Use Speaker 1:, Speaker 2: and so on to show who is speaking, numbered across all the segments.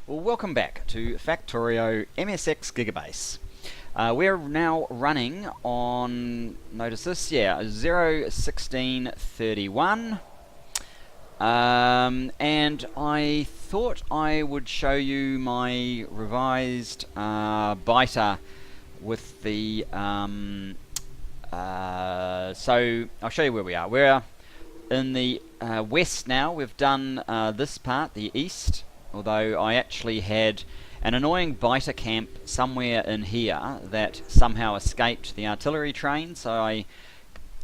Speaker 1: Well, welcome back to Factorio MSX Gigabase. We're now running on, notice this, 01631. And I thought I would show you my revised biter with the, so I'll show you where we are. We're in the west now. We've done this part, the east, although I actually had an annoying biter camp somewhere in here that somehow escaped the artillery train, so I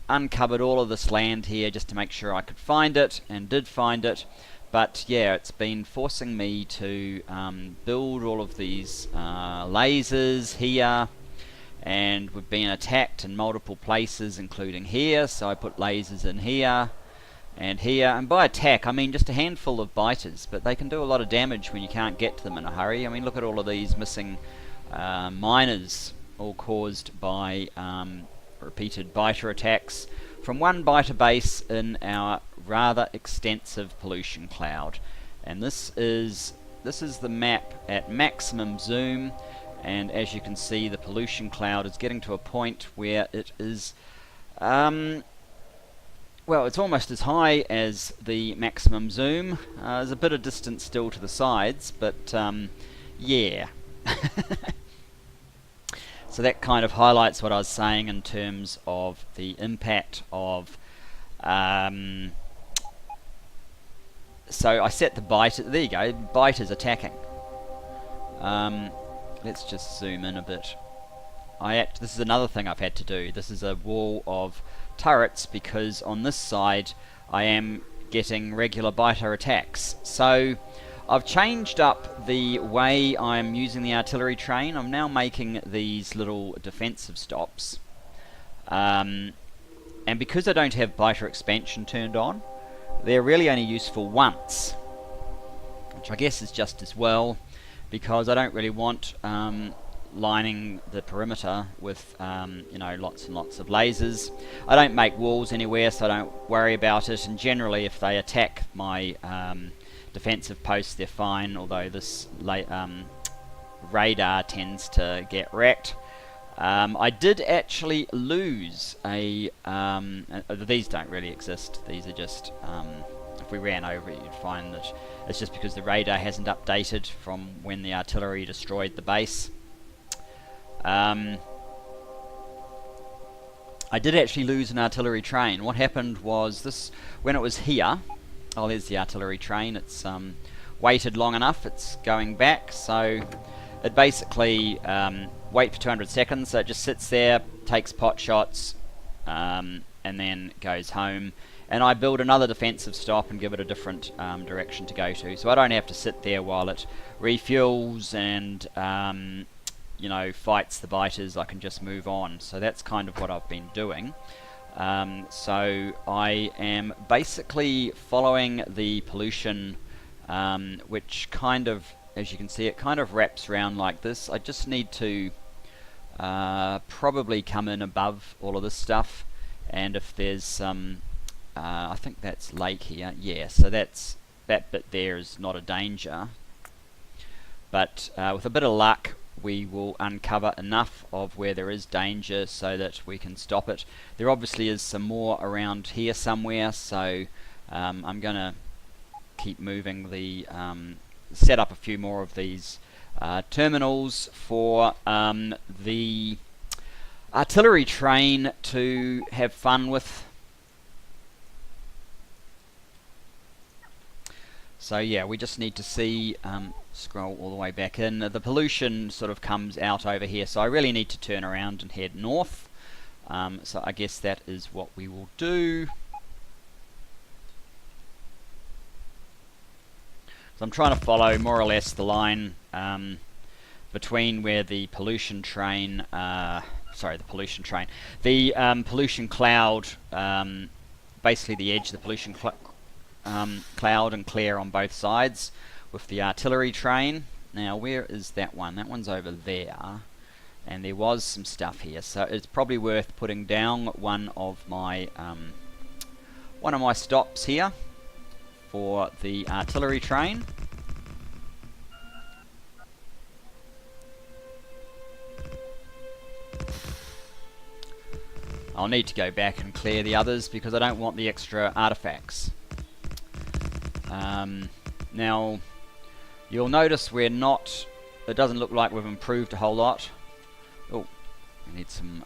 Speaker 1: uncovered all of this land here just to make sure I could find it, and did find it. But yeah, it's been forcing me to build all of these lasers here, and we've been attacked in multiple places including here, so I put lasers in here and here, and by attack I mean just a handful of biters, but they can do a lot of damage when you can't get to them in a hurry. I mean, look at all of these missing miners, all caused by repeated biter attacks from one biter base in our rather extensive pollution cloud. And this is the map at maximum zoom, and as you can see, the pollution cloud is getting to a point where it is well, it's almost as high as the maximum zoom. There's a bit of distance still to the sides, but yeah. So that kind of highlights what I was saying in terms of the impact of... so I set the biter, there you go, biters attacking. Let's just zoom in a bit. This is another thing I've had to do. This is a wall of turrets because on this side I am getting regular biter attacks. So I've changed up the way I'm using the artillery train. I'm now making these little defensive stops. And because I don't have biter expansion turned on, they're really only useful once, which I guess is just as well, because I don't really want lining the perimeter with you know, lots and lots of lasers. I don't make walls anywhere, so I don't worry about it, and generally if they attack my defensive posts they're fine, although this radar tends to get wrecked. I did actually lose a these don't really exist, these are just if we ran over it you'd find that it's just because the radar hasn't updated from when the artillery destroyed the base. I did actually lose an artillery train. What happened was this, when it was here, oh, there's the artillery train, it's waited long enough, it's going back, so it basically wait for 200 seconds, so it just sits there, takes pot shots, and then goes home, and I build another defensive stop and give it a different direction to go to, so I don't have to sit there while it refuels and you know, fights the biters. I can just move on. So that's kind of what I've been doing. So I am basically following the pollution, which kind of, as you can see, it kind of wraps around like this. I just need to probably come in above all of this stuff, and if there's some, I think that's lake here, yeah, so that bit there is not a danger, but with a bit of luck we will uncover enough of where there is danger so that we can stop it. There obviously is some more around here somewhere, so I'm going to keep moving the set up a few more of these terminals for the artillery train to have fun with. So yeah, we just need to see, scroll all the way back in, the pollution sort of comes out over here, so I really need to turn around and head north. So I guess that is what we will do. So I'm trying to follow more or less the line between where the pollution train, the pollution cloud, basically the edge of the pollution cloud and clear on both sides with the artillery train. Now where is that one? That one's over there, and there was some stuff here, so it's probably worth putting down one of my stops here for the artillery train. I'll need to go back and clear the others because I don't want the extra artifacts. Now, you'll notice we're not... It doesn't look like we've improved a whole lot. Oh, we need some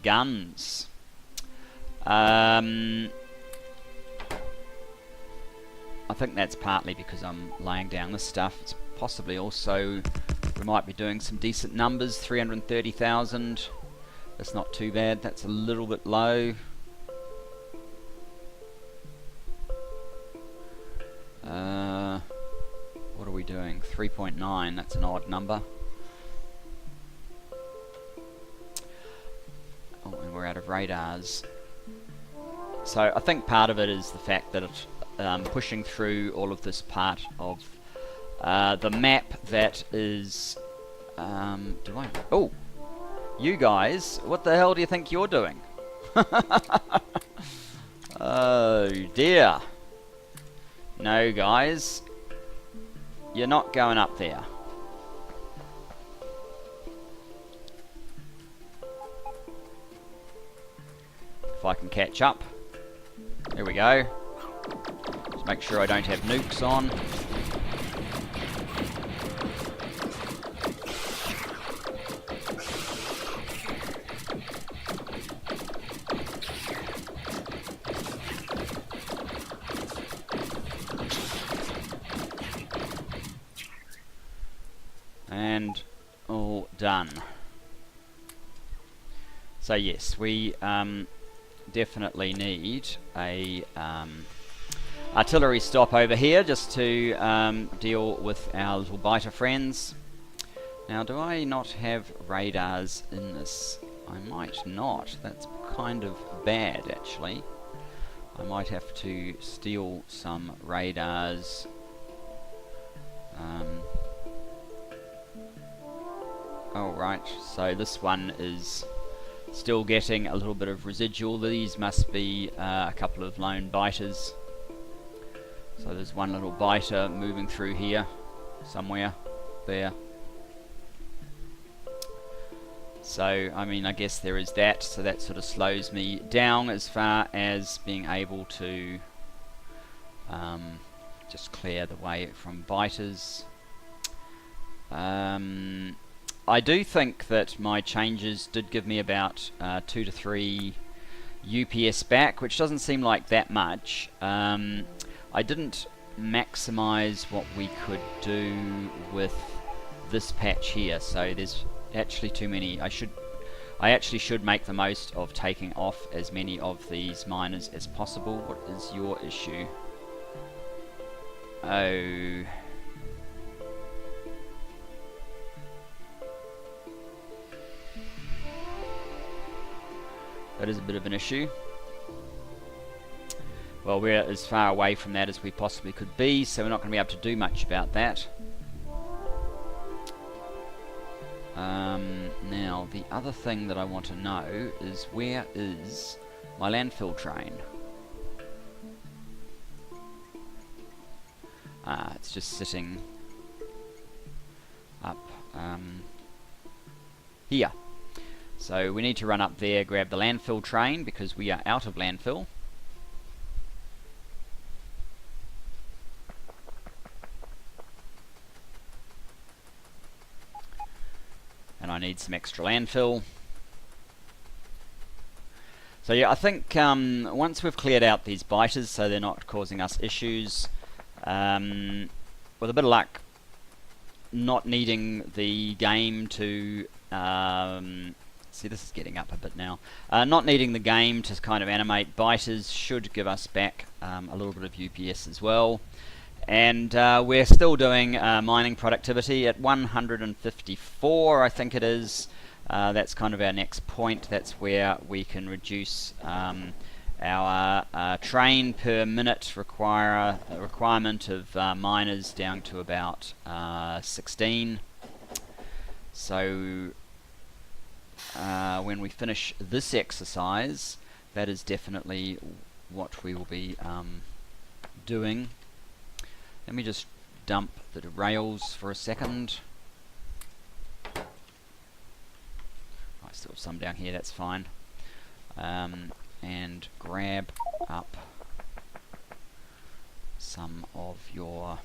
Speaker 1: guns. I think that's partly because I'm laying down this stuff. It's possibly also we might be doing some decent numbers. 330,000. That's not too bad. That's a little bit low. What are we doing? 3.9. That's an odd number. Oh, and we're out of radars. So I think part of it is the fact that it's pushing through all of this part of the map that is... Oh! You guys, what the hell do you think you're doing? Oh dear. No guys. You're not going up there. If I can catch up. There we go. Just make sure I don't have nukes on. And all done. So yes, we definitely need a artillery stop over here just to deal with our little biter friends. Now, do I not have radars in this? I might not. That's kind of bad, actually. I might have to steal some radars. Oh, right. So this one is still getting a little bit of residual. These must be a couple of lone biters. So there's one little biter moving through here somewhere there. So, I mean, I guess there is that. So that sort of slows me down as far as being able to just clear the way from biters. I do think that my changes did give me about 2 to 3 UPS back, which doesn't seem like that much. I didn't maximize what we could do with this patch here, so there's actually too many. I actually should make the most of taking off as many of these miners as possible. What is your issue? Oh... That is a bit of an issue. Well, we're as far away from that as we possibly could be, so we're not going to be able to do much about that. Now, the other thing that I want to know is where is my landfill train? It's just sitting up here. So we need to run up there, grab the landfill train, because we are out of landfill. And I need some extra landfill. So yeah, I think once we've cleared out these biters so they're not causing us issues, with a bit of luck, not needing the game to... see, this is getting up a bit now. Not needing the game to kind of animate biters should give us back a little bit of UPS as well. And we're still doing mining productivity at 154, I think it is. That's kind of our next point. That's where we can reduce our train per minute requirement of miners down to about 16. So when we finish this exercise, that is definitely what we will be doing. Let me just dump the rails for a second. I still have some down here, that's fine. and grab up some of your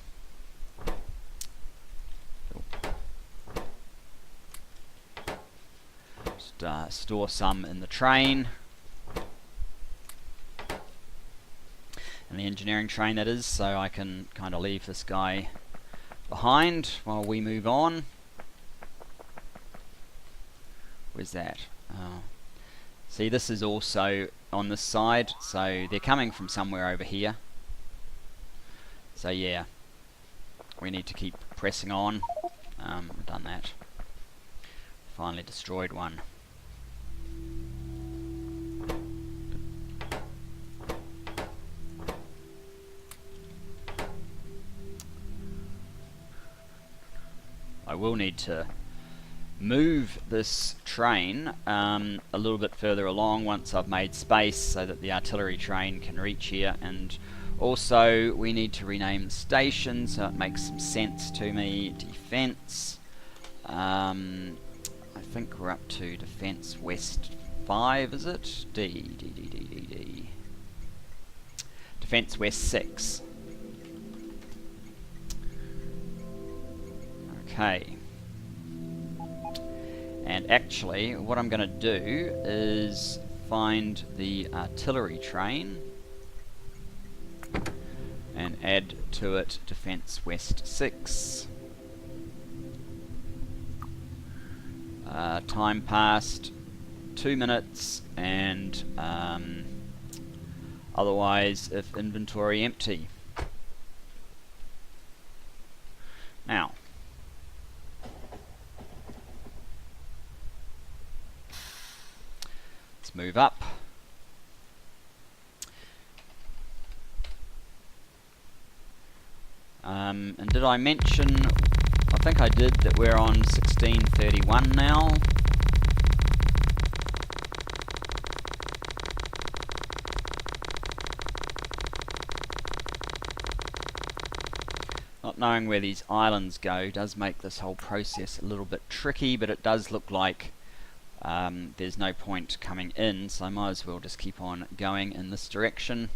Speaker 1: store some in the train, in the engineering train that is, so I can kind of leave this guy behind while we move on. Where's that? See, this is also on this side, so they're coming from somewhere over here. So yeah, we need to keep pressing on. We've done that. Finally destroyed one. I will need to move this train a little bit further along once I've made space so that the artillery train can reach here, and also we need to rename the station so it makes some sense to me. Defense, I think we're up to Defense West 5, is it? D. Defense West 6. Okay. And actually, what I'm going to do is find the artillery train and add to it Defense West 6. Time passed 2 minutes, and otherwise if inventory empty. Now, let's move up. And did I mention, I think I did, that we're on 1631 now. Not knowing where these islands go does make this whole process a little bit tricky, but it does look like there's no point coming in, so I might as well just keep on going in this direction.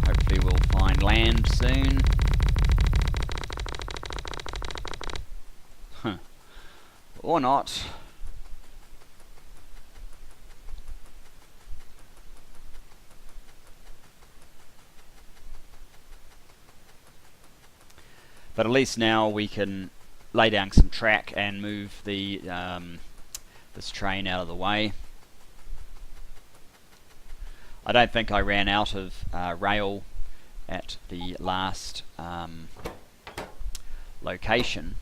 Speaker 1: Hopefully we'll find land soon. Or not. But at least now we can lay down some track and move the this train out of the way. I don't think I ran out of rail at the last location,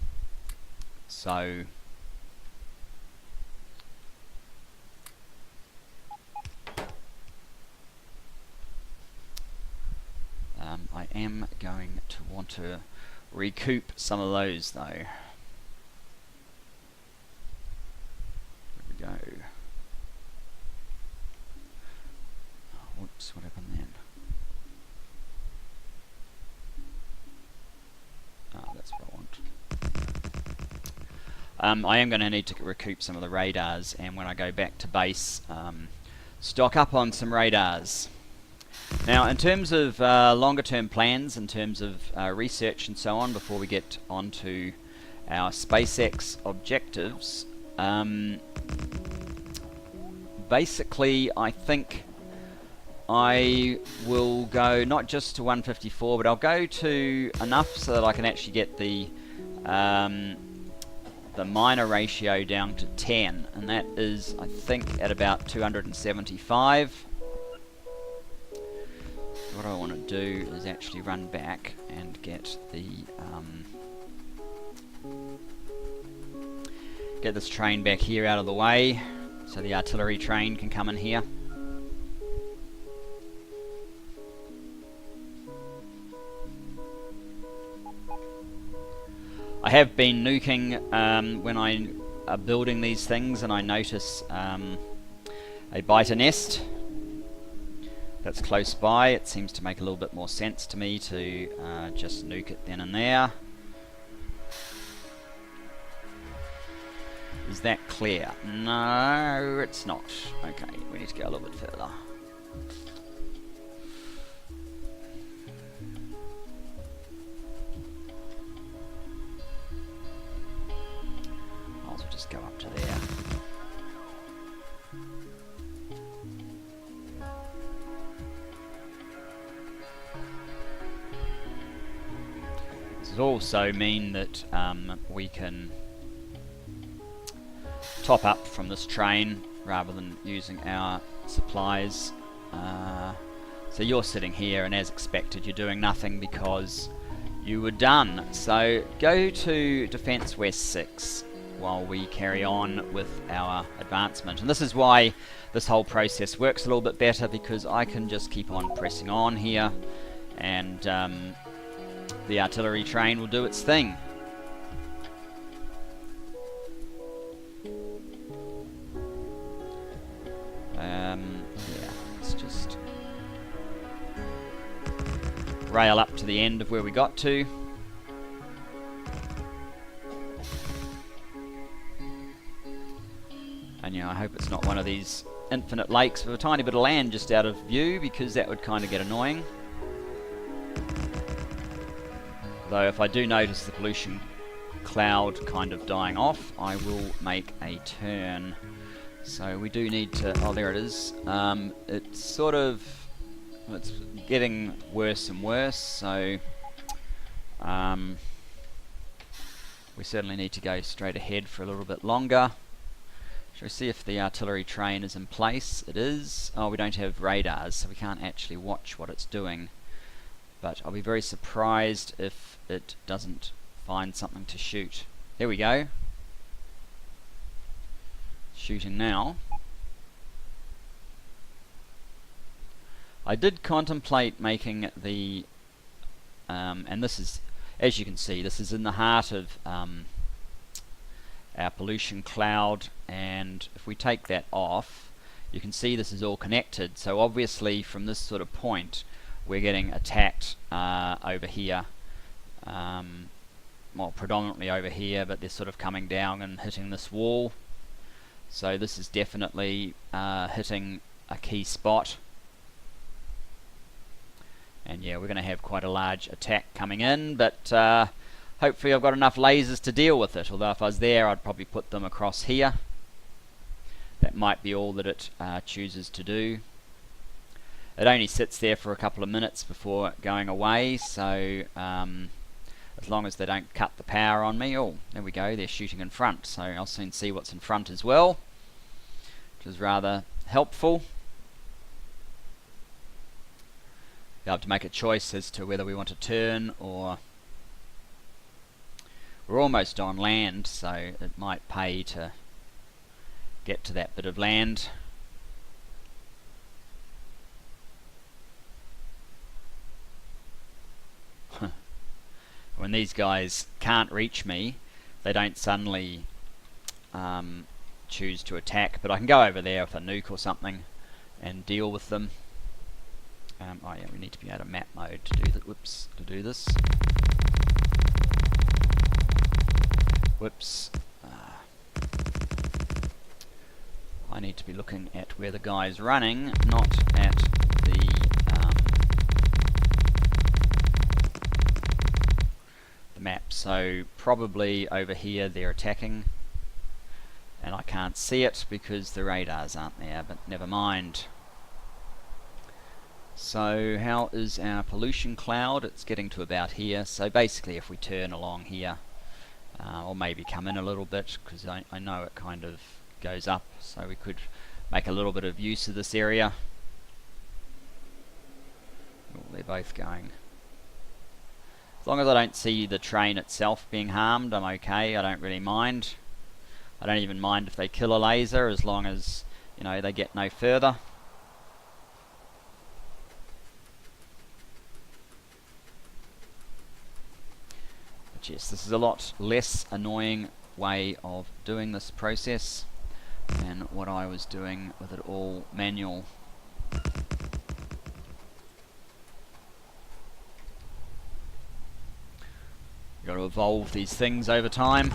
Speaker 1: so I am going to want to recoup some of those though. There we go. Oh, whoops, what happened then? Oh, that's what I want. I am going to need to recoup some of the radars, and when I go back to base, stock up on some radars. Now, in terms of longer term plans, in terms of research and so on, before we get on to our SpaceX objectives, basically I think I will go not just to 154, but I'll go to enough so that I can actually get the minor ratio down to 10, and that is, I think, at about 275. What I want to do is actually run back and get the get this train back here out of the way so the artillery train can come in here. I have been nuking when I am building these things and I notice a biter nest that's close by. It seems to make a little bit more sense to me to just nuke it then and there. Is that clear? No, it's not. Okay, we need to go a little bit further. I'll just go up to there. This will also mean that we can top up from this train rather than using our supplies. So you're sitting here, and as expected you're doing nothing because you were done. So go to Defence West 6 while we carry on with our advancement. And this is why this whole process works a little bit better, because I can just keep on pressing on here, and the artillery train will do its thing. Yeah, let's just rail up to the end of where we got to. And yeah, I hope it's not one of these infinite lakes with a tiny bit of land just out of view, because that would kind of get annoying. Though if I do notice the pollution cloud kind of dying off, I will make a turn. So we do need to... oh, there it is. It's sort of... it's getting worse and worse, so... we certainly need to go straight ahead for a little bit longer. Shall we see if the artillery train is in place? It is. Oh, we don't have radars, so we can't actually watch what it's doing. But I'll be very surprised if it doesn't find something to shoot. There we go. Shooting now. I did contemplate making the and this is, as you can see, this is in the heart of our pollution cloud, and if we take that off, you can see this is all connected. So obviously from this sort of point we're getting attacked over here, well, predominantly over here, but they're sort of coming down and hitting this wall. So this is definitely hitting a key spot. And yeah, we're going to have quite a large attack coming in, but hopefully I've got enough lasers to deal with it. Although if I was there, I'd probably put them across here. That might be all that it chooses to do. It only sits there for a couple of minutes before going away, so as long as they don't cut the power on me. Oh, there we go, they're shooting in front, so I'll soon see what's in front as well, which is rather helpful. You'll have to make a choice as to whether we want to turn, or we're almost on land, so it might pay to get to that bit of land. When these guys can't reach me, they don't suddenly choose to attack, but I can go over there with a nuke or something and deal with them. Oh yeah, we need to be out of map mode to do that. Whoops, to do this. Whoops. I need to be looking at where the guy's running, not at the map. So probably over here they're attacking, and I can't see it because the radars aren't there, but never mind. So how is our pollution cloud? It's getting to about here, so basically if we turn along here, or maybe come in a little bit, because I know it kind of goes up, so we could make a little bit of use of this area. Oh, they're both going. As long as I don't see the train itself being harmed, I'm okay. I don't really mind. I don't even mind if they kill a laser, as long as, you know, they get no further. But yes, this is a lot less annoying way of doing this process than what I was doing with it all manual. Got to evolve these things over time.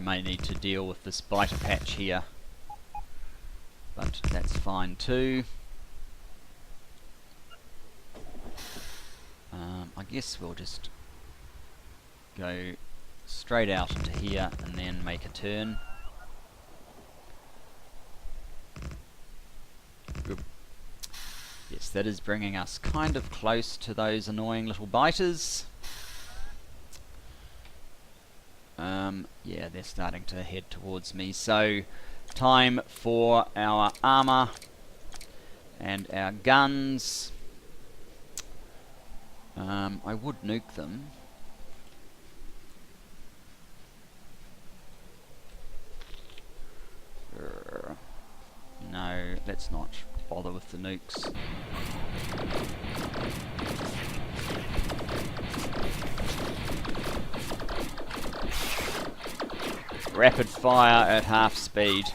Speaker 1: may need to deal with this biter patch here, but that's fine too. I guess we'll just go straight out into here and then make a turn. Good. Yes, that is bringing us kind of close to those annoying little biters. Yeah, they're starting to head towards me, so time for our armor and our guns. I would nuke them. No, let's not bother with the nukes. Rapid fire at half speed.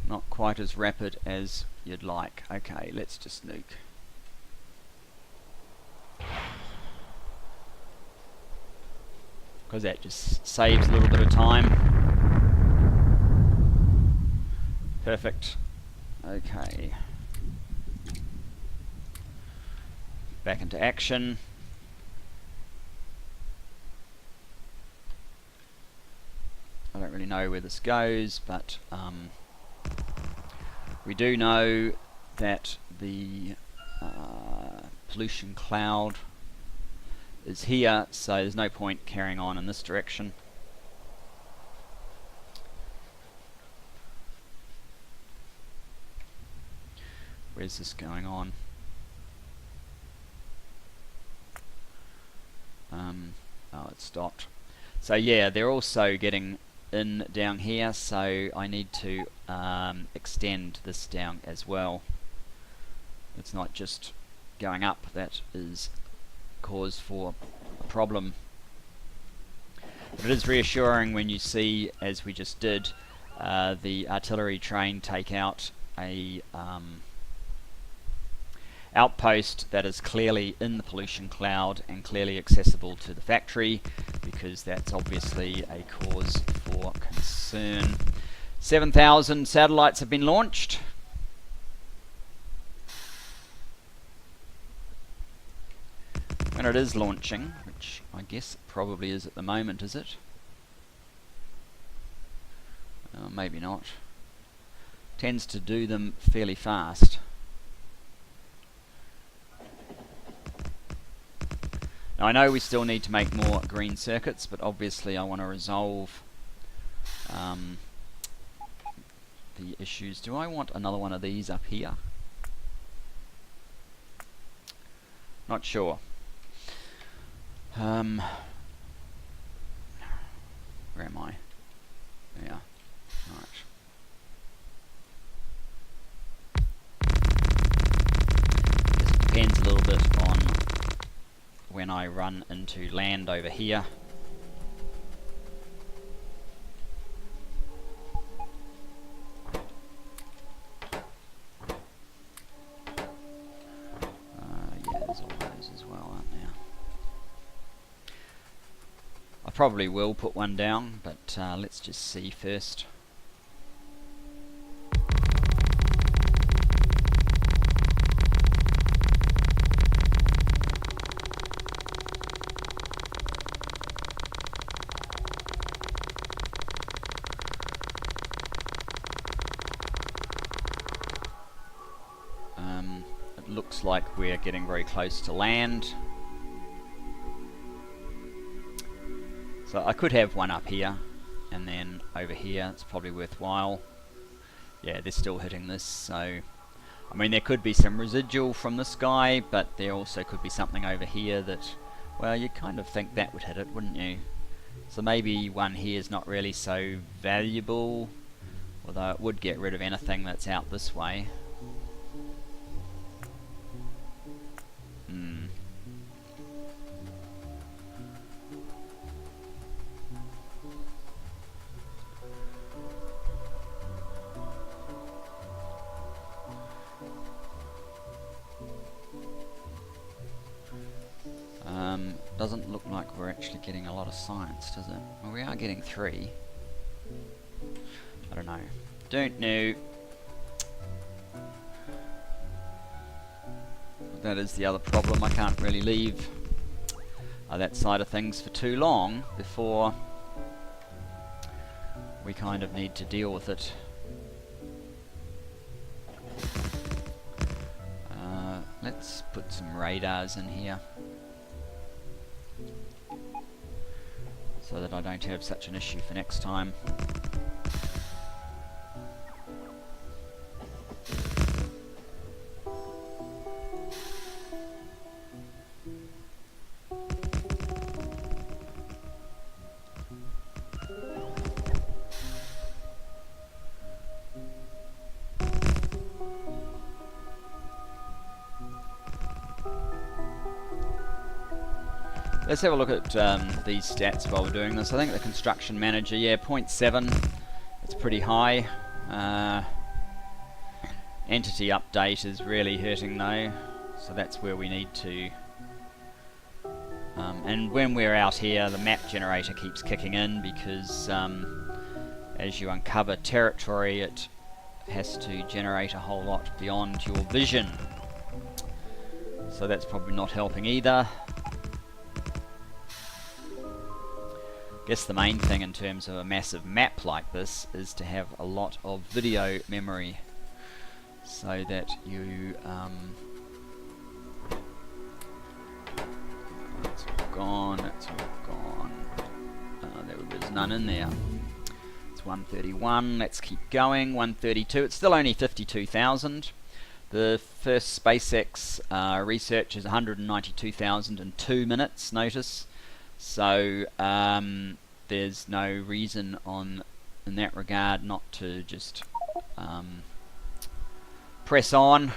Speaker 1: Not quite as rapid as you'd like. Okay, let's just nuke. Because that just saves a little bit of time. Perfect. Okay. Back into action. I don't really know where this goes, but we do know that the pollution cloud is here, so there's no point carrying on in this direction. Where's this going on? Oh, it stopped. So yeah, they're also getting in down here, so I need to extend this down as well. It's not just going up that is cause for a problem. But it is reassuring when you see, as we just did, the artillery train take out a outpost that is clearly in the pollution cloud and clearly accessible to the factory, because that's obviously a cause for concern. 7,000 satellites have been launched. And it is launching, which I guess it probably is at the moment, is it? Maybe not. Tends to do them fairly fast. Now I know we still need to make more green circuits, but obviously I want to resolve the issues. Do I want another one of these up here? Not sure. Where am I? Yeah. Right. This depends a little bit on when I run into land over here. Yeah, there's all those as well, aren't there? I probably will put one down, but let's just see first. It looks like we're getting very close to land. So I could have one up here, and then over here. It's probably worthwhile. Yeah, they're still hitting this, so I mean there could be some residual from this guy, but there also could be something over here that, well, you kind of think that would hit it, wouldn't you? So maybe one here is not really so valuable, although it would get rid of anything that's out this way. Doesn't look like we're actually getting a lot of science, does it? Well, we are getting 3. I don't know. Don't know. That is the other problem. I can't really leave that side of things for too long before we kind of need to deal with it. Let's put some radars in here so that I don't have such an issue for next time. Let's have a look at these stats while we're doing this. I think the construction manager, yeah, 0.7. It's pretty high. Entity update is really hurting though, so that's where we need to. And when we're out here, the map generator keeps kicking in because as you uncover territory, it has to generate a whole lot beyond your vision. So that's probably not helping either. Guess the main thing in terms of a massive map like this is to have a lot of video memory so that you it's all gone, there's none in there. It's 131. Let's keep going. 132. It's still only 52,000. The first SpaceX research is 192,000 in 2 minutes, notice. So there's no reason in that regard not to just press on.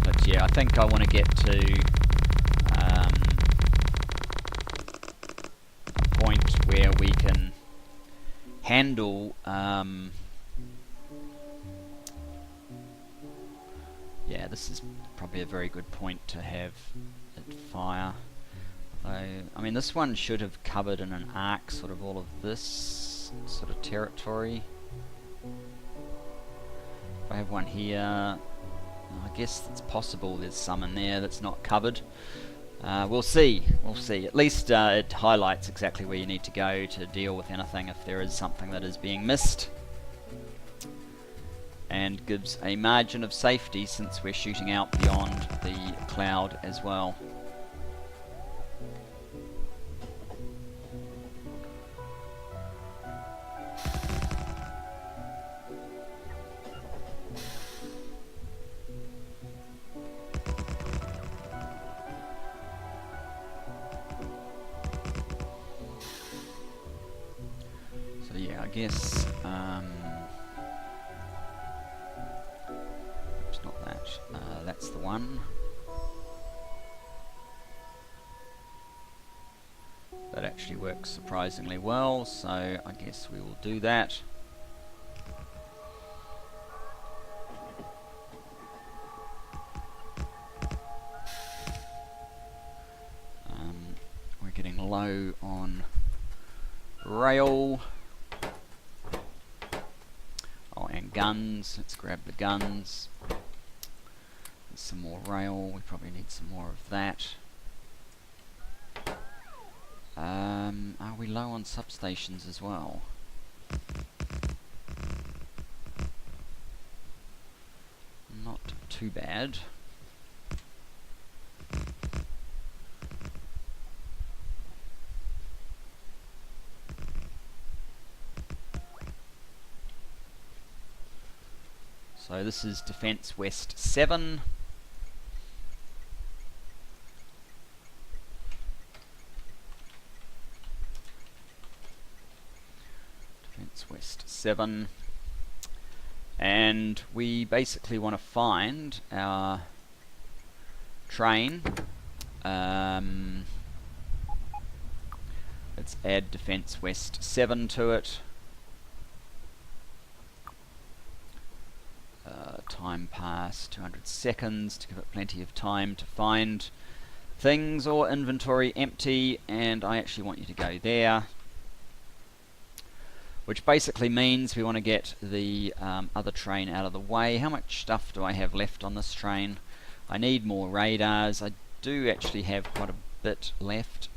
Speaker 1: But yeah, I think I want to get to a point where we can handle yeah, this is probably a very good point to have it fire. I mean, this one should have covered in an arc sort of all of this sort of territory. If I have one here, I guess it's possible there's some in there that's not covered. We'll see. At least it highlights exactly where you need to go to deal with anything if there is something that is being missed. And gives a margin of safety since we're shooting out beyond the cloud as well. So yeah, I guess it's not that. That's the one. That actually works surprisingly well, so I guess we will do that. We're getting low on rail. Oh, and guns. Let's grab the guns. There's some more rail. We probably need some more of that. Are we low on substations as well? Not too bad. So this is Defence West 7. West 7, and we basically want to find our train. Let's add Defence West 7 to it. Time pass 200 seconds to give it plenty of time to find things, or inventory empty, and I actually want you to go there, which basically means we want to get the other train out of the way. How much stuff do I have left on this train? I need more radars. I do actually have quite a bit left.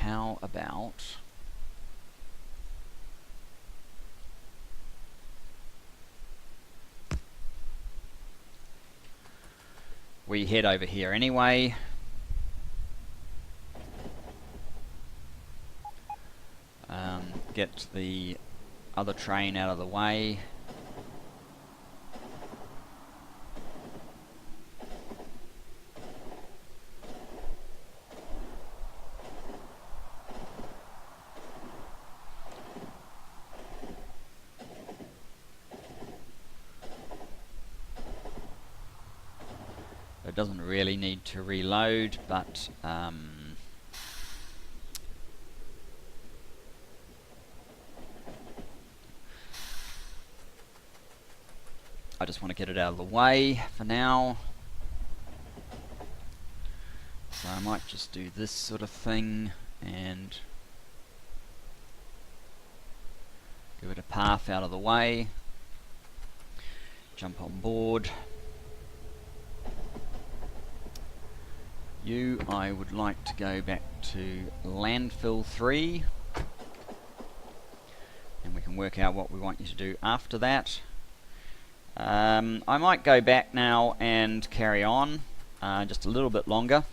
Speaker 1: How about we head over here anyway. Get the other train out of the way. It doesn't really need to reload, but I just want to get it out of the way for now. So I might just do this sort of thing and give it a path out of the way. Jump on board. I would like to go back to landfill 3, and we can work out what we want you to do after that. I might go back now and carry on just a little bit longer.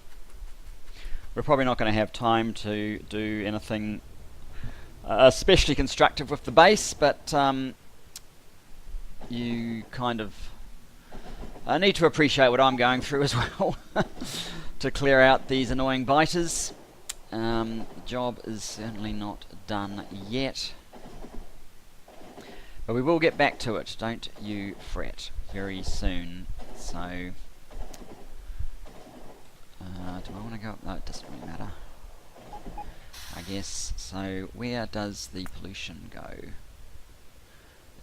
Speaker 1: We're probably not going to have time to do anything especially constructive with the base, but you kind of need to appreciate what I'm going through as well to clear out these annoying biters. The job is certainly not done yet, but we will get back to it, don't you fret, very soon. So do I want to go up? No, it doesn't really matter, I guess. So where does the pollution go? It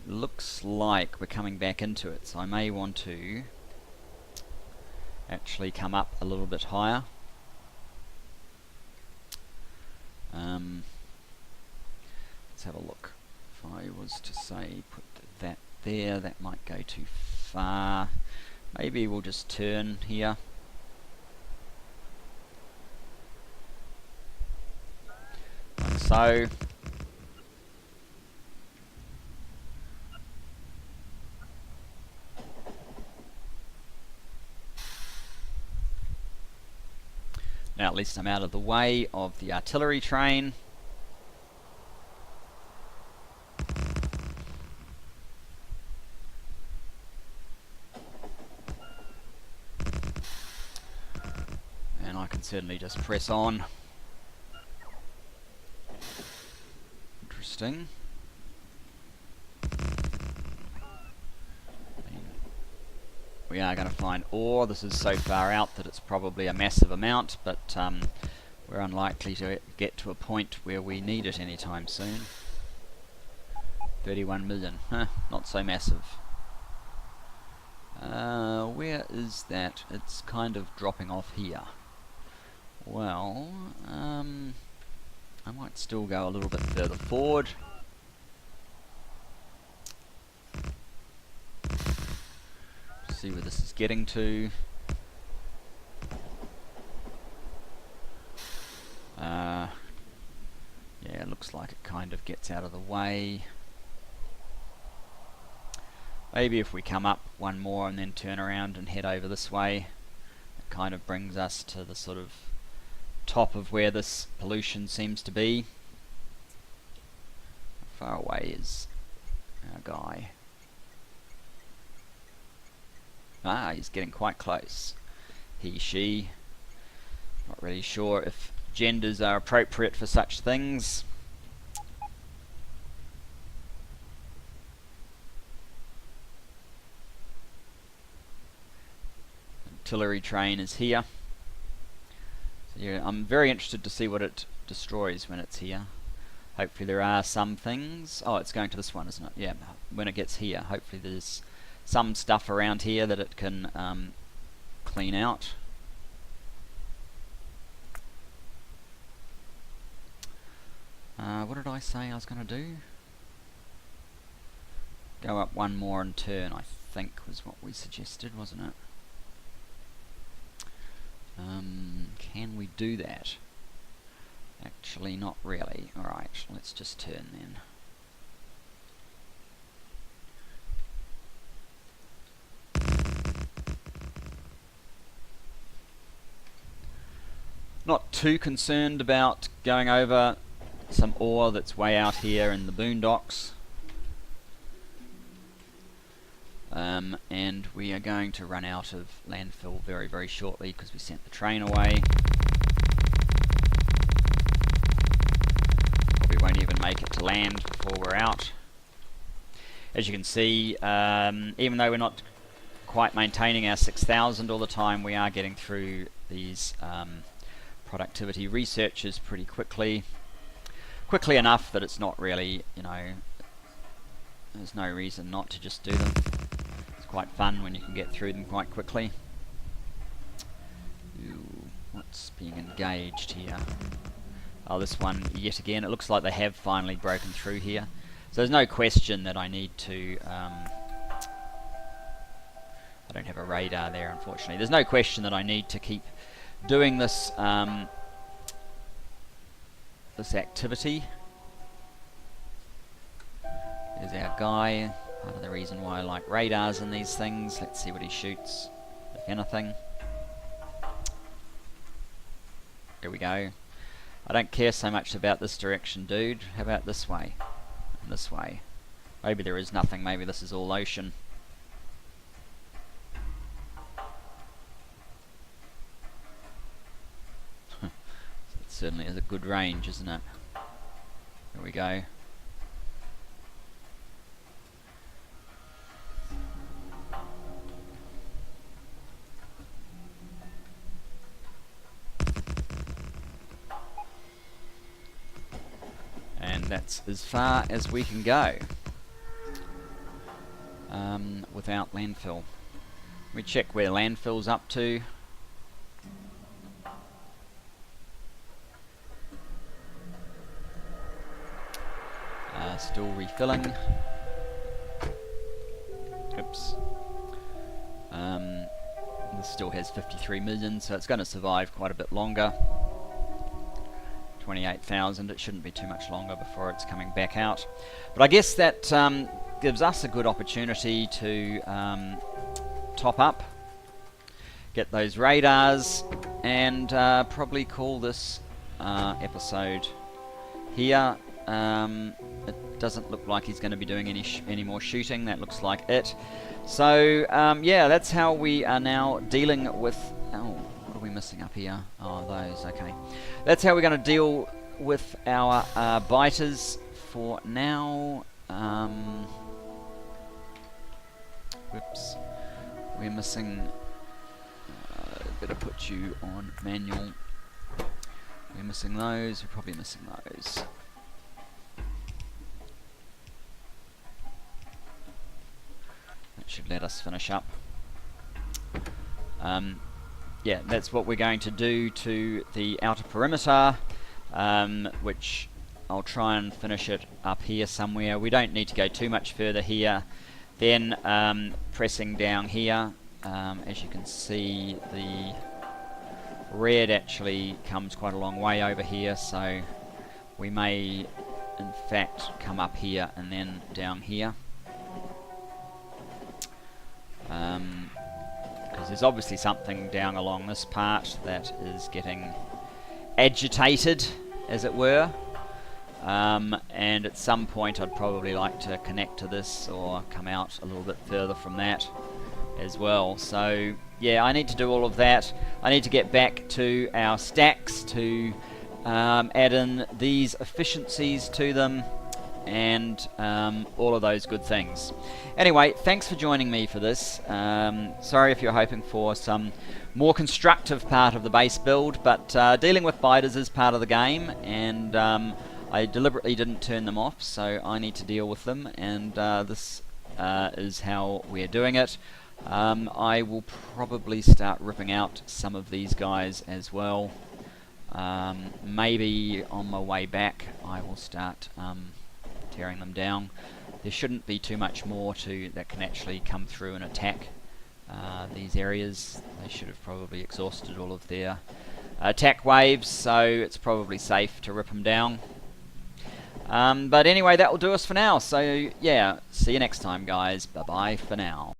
Speaker 1: looks like we're coming back into it, so I may want to actually come up a little bit higher. Let's have a look. If I was to say put that there, that might go too far. Maybe we'll just turn here. Like so. Now at least I'm out of the way of the artillery train. And I can certainly just press on. Interesting. We are going to find ore. This is so far out that it's probably a massive amount, but we're unlikely to get to a point where we need it anytime soon. 31 million, not so massive. Where is that? It's kind of dropping off here. Well, I might still go a little bit further forward. See where this is getting to. Yeah, it looks like it kind of gets out of the way. Maybe if we come up one more and then turn around and head over this way, it kind of brings us to the sort of top of where this pollution seems to be. How far away is our guy? Ah, he's getting quite close. He, she. Not really sure if genders are appropriate for such things. Artillery train is here. So yeah, I'm very interested to see what it destroys when it's here. Hopefully there are some things. Oh, it's going to this one, isn't it? Yeah, when it gets here, hopefully there's some stuff around here that it can clean out. What did I say I was going to do? Go up one more and turn, I think was what we suggested, wasn't it? Can we do that? Actually, not really. Alright, let's just turn then. Not too concerned about going over some ore that's way out here in the boondocks. And we are going to run out of landfill very, very shortly because we sent the train away. Probably won't even make it to land before we're out. As you can see, even though we're not quite maintaining our 6,000 all the time, we are getting through these productivity researches pretty quickly. Quickly enough that it's not really, you know, there's no reason not to just do them. It's quite fun when you can get through them quite quickly. Ooh, what's being engaged here? Oh, this one yet again. It looks like they have finally broken through here. So there's no question that I need to... I don't have a radar there, unfortunately. There's no question that I need to keep doing this this activity. There's our guy. Part of the reason why I like radars in these things. Let's see what he shoots, if anything. Here we go. I don't care so much about this direction, dude. How about this way? And this way. Maybe there is nothing. Maybe this is all ocean. It certainly is a good range, isn't it? Here we go. And that's as far as we can go without landfill. We check where landfill's up to. Still refilling. Oops. This still has 53 million, so it's going to survive quite a bit longer. 28,000, it shouldn't be too much longer before it's coming back out. But I guess that gives us a good opportunity to top up, get those radars, and probably call this episode here. It doesn't look like he's going to be doing any more shooting. That looks like it. So yeah, that's how we are now dealing with... Oh, what are we missing up here? Oh, those, okay. That's how we're going to deal with our biters for now. Whoops. We're missing... better put you on manual. We're missing those. We're probably missing those. That should let us finish up. Yeah, that's what we're going to do to the outer perimeter, which I'll try and finish it up here somewhere. We don't need to go too much further here. Then pressing down here, as you can see, the red actually comes quite a long way over here, so we may in fact come up here and then down here. Because there's obviously something down along this part that is getting agitated, as it were, and at some point I'd probably like to connect to this or come out a little bit further from that as well. So yeah, I need to do all of that. I need to get back to our stacks to add in these efficiencies to them and all of those good things. Anyway, thanks for joining me for this. Sorry if you're hoping for some more constructive part of the base build, but dealing with biters is part of the game, and I deliberately didn't turn them off, so I need to deal with them, and this is how we're doing it. I will probably start ripping out some of these guys as well. Maybe on my way back I will start tearing them down. There shouldn't be too much more that can actually come through and attack these areas. They should have probably exhausted all of their attack waves, so it's probably safe to rip them down. But anyway, that will do us for now. So yeah, see you next time, guys. Bye bye for now.